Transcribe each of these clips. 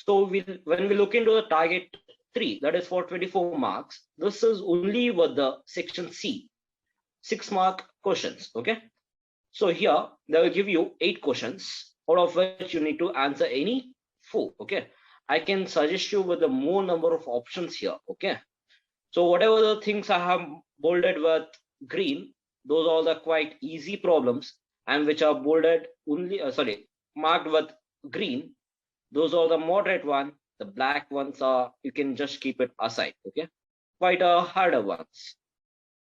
So when we look into the target 3, that is for 24 marks, this is only with the section C, 6-mark questions. Okay. So here they will give you 8 questions, out of which you need to answer any 4. Okay. I can suggest you with the more number of options here. Okay. So whatever the things I have bolded with green, those are the quite easy problems, and which are bolded only, marked with green, those are the moderate one. The black ones are, you can just keep it aside. Okay. Quite a harder ones.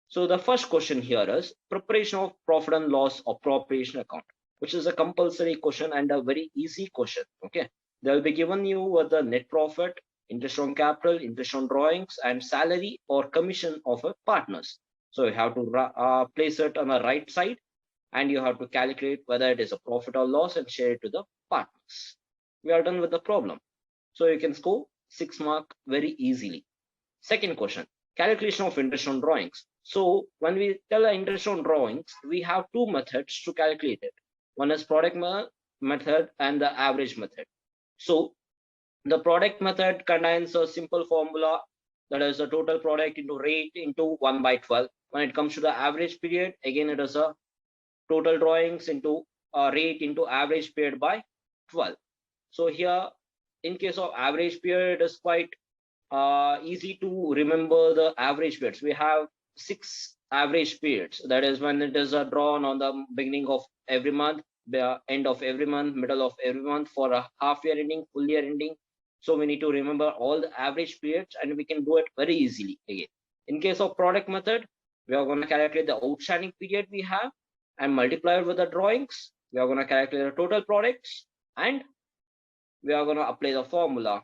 So the first question here is preparation of profit and loss appropriation account, which is a compulsory question and a very easy question. Okay. They will be given you with the net profit, interest on capital, interest on drawings, and salary or commission of a partners. So you have to place it on the right side, and you have to calculate whether it is a profit or loss and share it to the partners. We are done with the problem. So you can score 6 marks very easily. Second question, calculation of interest on drawings. So when we tell the interest on drawings, we have 2 methods to calculate it. One is product method and the average method. So the product method contains a simple formula, that is the total product into rate into 1/12. When it comes to the average period, again it is a total drawings into rate into average period by 12. So here, in case of average period, it is quite easy to remember the average periods. We have 6 average periods. That is when it is drawn on the beginning of every month, the end of every month, middle of every month, for a half year ending, full year ending. So we need to remember all the average periods, and we can do it very easily again. In case of product method, we are going to calculate the outstanding period we have and multiply it with the drawings. We are going to calculate the total products, and we are going to apply the formula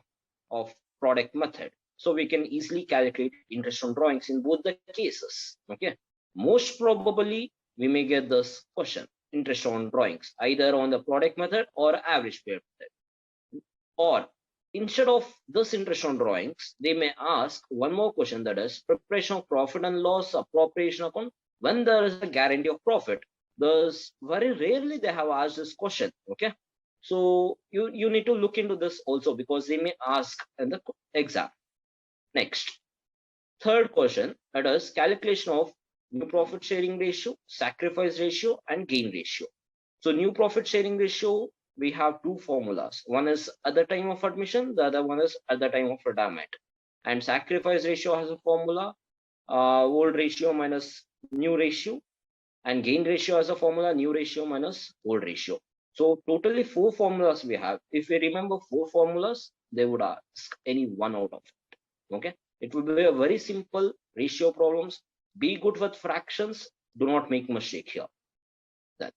of product method. So we can easily calculate interest on drawings in both the cases. Okay. Most probably we may get this question, interest on drawings, either on the product method or average period method. Or instead of this interest on drawings, they may ask one more question, that is preparation of profit and loss appropriation account when there is a guarantee of profit. Thus, very rarely they have asked this question. Okay. So you need to look into this also, because they may ask in the exam. Next, third question, that is calculation of new profit sharing ratio, sacrifice ratio, and gain ratio. So new profit sharing ratio, we have 2 formulas. One is at the time of admission, the other one is at the time of retirement. And sacrifice ratio has a formula, old ratio minus new ratio, and gain ratio has a formula, new ratio minus old ratio. So totally 4 formulas we have. If we remember 4 formulas, they would ask any one out of it. Okay, it will be a very simple ratio problems. Be good with fractions. Do not make mistake here. Then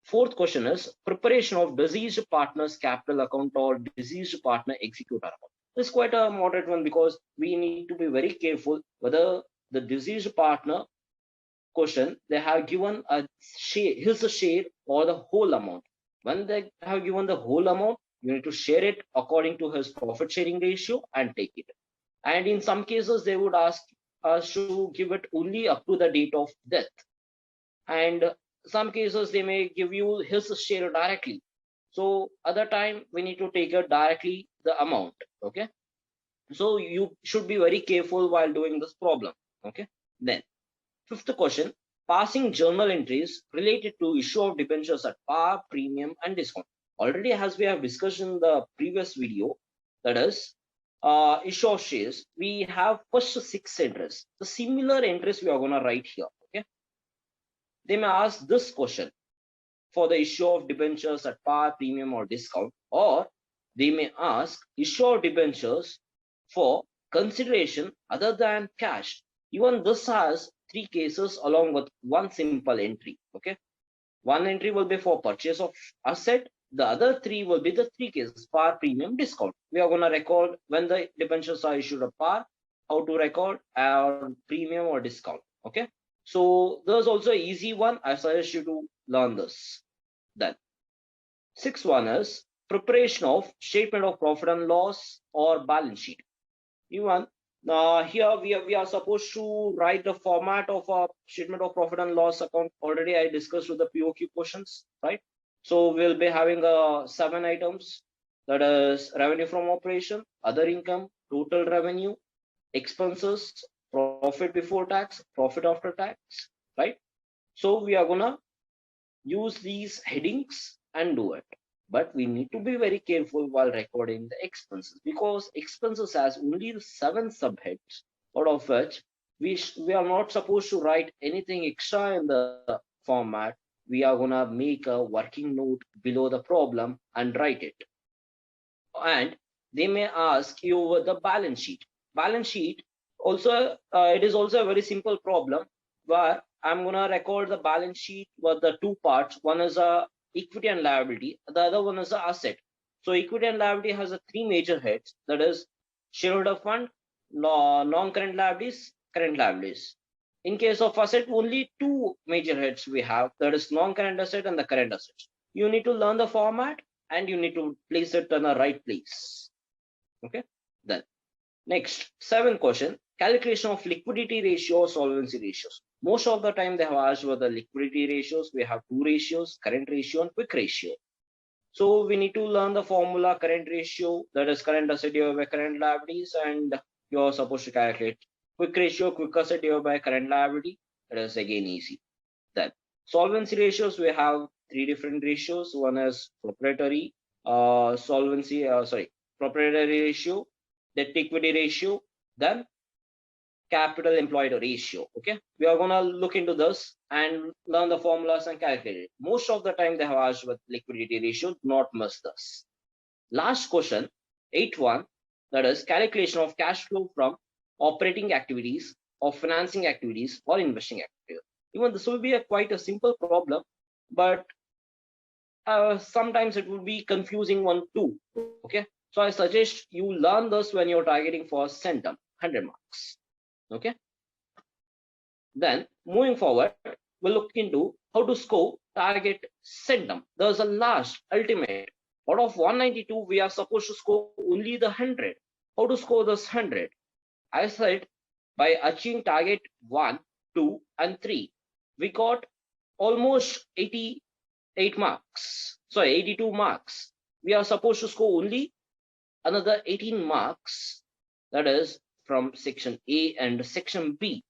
fourth question is preparation of deceased partner's capital account or deceased partner executor account. This is quite a moderate one, because we need to be very careful whether the deceased partner question they have given a share, his share or the whole amount. When they have given the whole amount, you need to share it according to his profit sharing ratio and take it. And in some cases, they would ask us to give it only up to the date of death. And some cases, they may give you his share directly. So other time, we need to take it directly the amount. Okay. So you should be very careful while doing this problem. Okay. Then fifth question, passing journal entries related to issue of debentures at par, premium, and discount. Already, as we have discussed in the previous video, that is issue of shares, we have first 6 entries. The similar entries we are going to write here. Okay. They may ask this question for the issue of debentures at par, premium, or discount, or they may ask issue of debentures for consideration other than cash. Even this has 3 cases along with one simple entry. Okay. One entry will be for purchase of asset. The other 3 will be the 3 cases, par, premium, discount. We are going to record when the debentures are issued at par, how to record our premium or discount. Okay. So there's also an easy one. I suggest you to learn this. Then 6th one is preparation of statement of profit and loss or balance sheet. Even here we are supposed to write the format of a statement of profit and loss account. Already I discussed with the PUC questions, right? So we'll be having 7 items. that is revenue from operation, other income, total revenue, expenses, profit before tax, profit after tax, right? So we are gonna use these headings and do it. But we need to be very careful while recording the expenses, because expenses has only the 7 subheads, out of which we are not supposed to write anything extra in the format. We are gonna make a working note below the problem and write it. And they may ask you over the balance sheet. Balance sheet also, it is also a very simple problem where I'm gonna record the balance sheet with the two parts. One is a equity and liability, the other one is a asset. So equity and liability has a 3 major heads, that is shareholder fund, non-current liabilities, current liabilities. In case of asset, only 2 major heads we have, that is non-current asset and the current assets. You need to learn the format and you need to place it in the right place. Okay, then next 7th question, calculation of liquidity ratio, solvency ratios. Most of the time they have asked for the liquidity ratios. We have 2 ratios, current ratio and quick ratio. So we need to learn the formula current ratio, that is current asset divided by current liabilities, and you're supposed to calculate quick ratio, quick asset divided by current liability. That is again easy. Then solvency ratios, we have 3 different ratios. One is proprietary proprietary ratio, debt equity ratio, then capital employed ratio. Okay, we are gonna look into this and learn the formulas and calculate it. Most of the time they have asked with liquidity ratio, do not miss this. Last question, 8th one, that is calculation of cash flow from operating activities or financing activities or investing activities. Even this will be quite a simple problem, but sometimes it would be confusing one too. Okay, so I suggest you learn this when you're targeting for centum, 100 marks. Okay, then moving forward, we'll look into how to score target centum. There's a last ultimate, out of 192 we are supposed to score only the 100. How to score this 100? I said by achieving target 1, 2 and 3, we got almost 88 marks, sorry, 82 marks. We are supposed to score only another 18 marks, that is from section A and section B.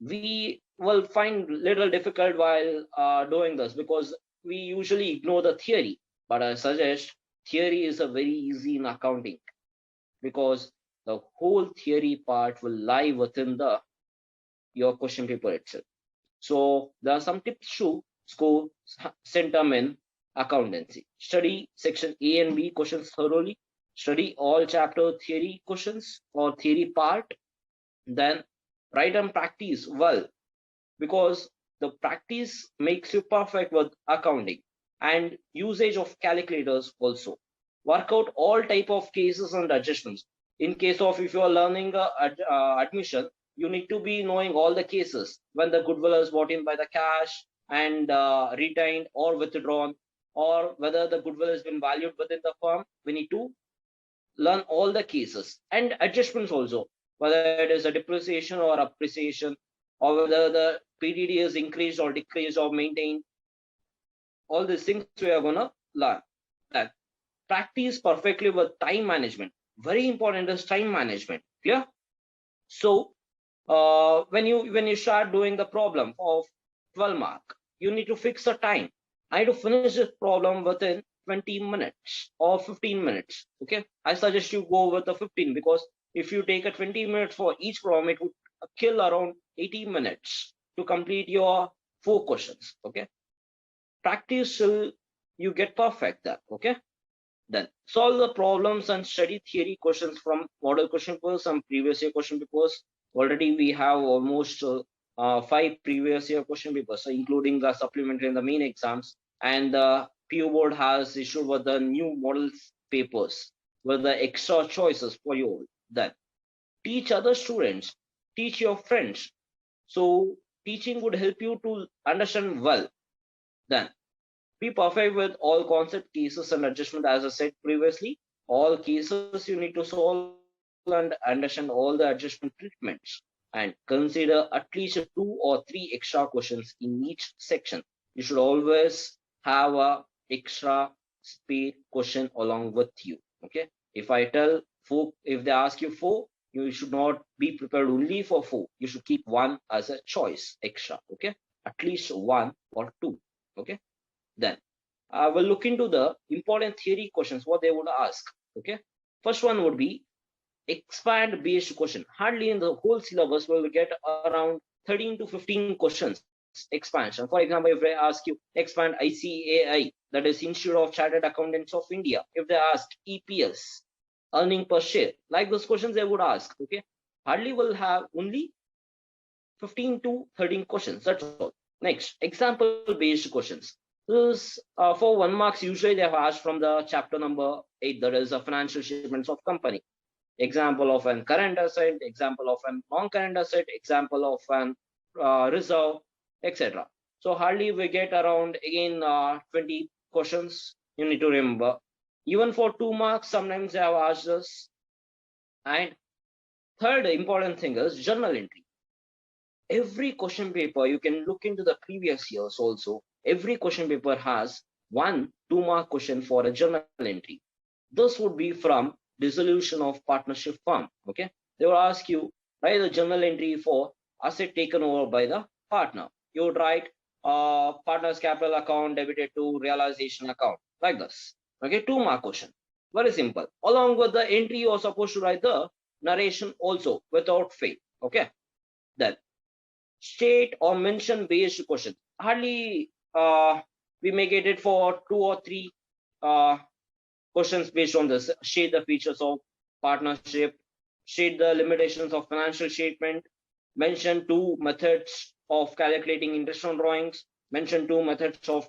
We will find little difficult while doing this, because we usually ignore the theory. But I suggest theory is a very easy in accounting, because the whole theory part will lie within your question paper itself. So there are some tips to score centum in accountancy. Study section A and B questions thoroughly. Study all chapter theory questions or theory part. Then write and practice well, because the practice makes you perfect with accounting. And usage of calculators also. Work out all type of cases and adjustments. In case of, if you are learning admission, you need to be knowing all the cases when the goodwill is bought in by the cash and retained or withdrawn, or whether the goodwill has been valued within the firm. We need to learn all the cases and adjustments also, whether it is a depreciation or appreciation, or whether the PDD is increased or decreased or maintained. All these things we are going to learn. That practice perfectly with time management. Very important is time management. Clear? So when you start doing the problem of 12 mark, you need to fix a time. I need to finish this problem within 20 minutes or 15 minutes. Okay, I suggest you go with the 15, because if you take a 20 minutes for each problem, it would kill around 80 minutes to complete your 4 questions. Okay, practice till you get perfect that. Okay, then solve the problems and study theory questions from model question papers and previous year question papers. Already we have almost 5 previous year question papers, so including the supplementary and the main exams. And the PU board has issued with the new models papers with the extra choices for you all. Then teach other students, teach your friends. So teaching would help you to understand well. Then be perfect with all concept, cases and adjustment. As I said previously, all cases you need to solve and understand all the adjustment treatments, and consider at least 2 or 3 extra questions in each section. You should always have a extra spare question along with you. Okay, if I tell 4, if they ask you 4, you should not be prepared only for 4. You should keep 1 as a choice extra. Okay, at least 1 or 2. Okay, then I will look into the important theory questions, what they would ask. Okay, first one would be expand based question. Hardly in the whole syllabus will get around 13 to 15 questions expansion. For example, if they ask you expand ICAI, that is Institute of Chartered Accountants of India, if they ask EPS, earning per share, like those questions they would ask. Okay, hardly will have only 15 to 13 questions, that's all. Next, example based questions. This for 1 marks, usually they have asked from the chapter number 8, that is a financial statements of company. Example of an current asset, example of an non-current asset, example of an reserve, etc. So hardly we get around again 20 questions. You need to remember. Even for 2 marks, sometimes they have asked us. And third important thing is journal entry. Every question paper, you can look into the previous years also. Every question paper has 1 2-mark question for a journal entry. This would be from dissolution of partnership firm. Okay, they will ask you write the journal entry for asset taken over by the partner. You would write partner's capital account debited to realization account, like this. Okay, 2-mark question, very simple. Along with the entry, you are supposed to write the narration also without fail. Okay, then state or mention based question. Hardly we may get it for 2 or 3 questions based on this. State the features of partnership, state the limitations of financial statement, mention 2 methods of calculating interest on drawings, mention 2 methods of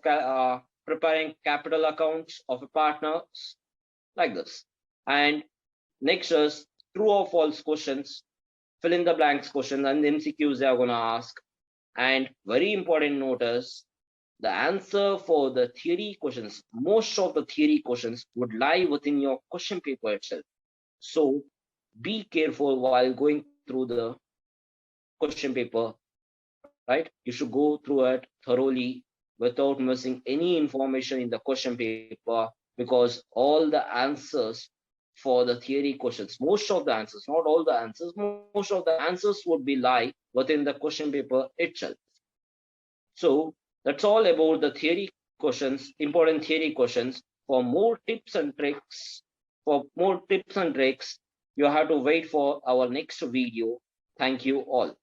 preparing capital accounts of a partner, like this. And next is true or false questions, fill in the blanks question, and the MCQs they are going to ask. And very important note is the answer for the theory questions, most of the theory questions would lie within your question paper itself. So be careful while going through the question paper, right? You should go through it thoroughly without missing any information in the question paper, because all the answers for the theory questions, most of the answers, not all the answers, most of the answers would be lie within the question paper itself. So that's all about the theory questions, important theory questions. For more tips and tricks, you have to wait for our next video. Thank you all.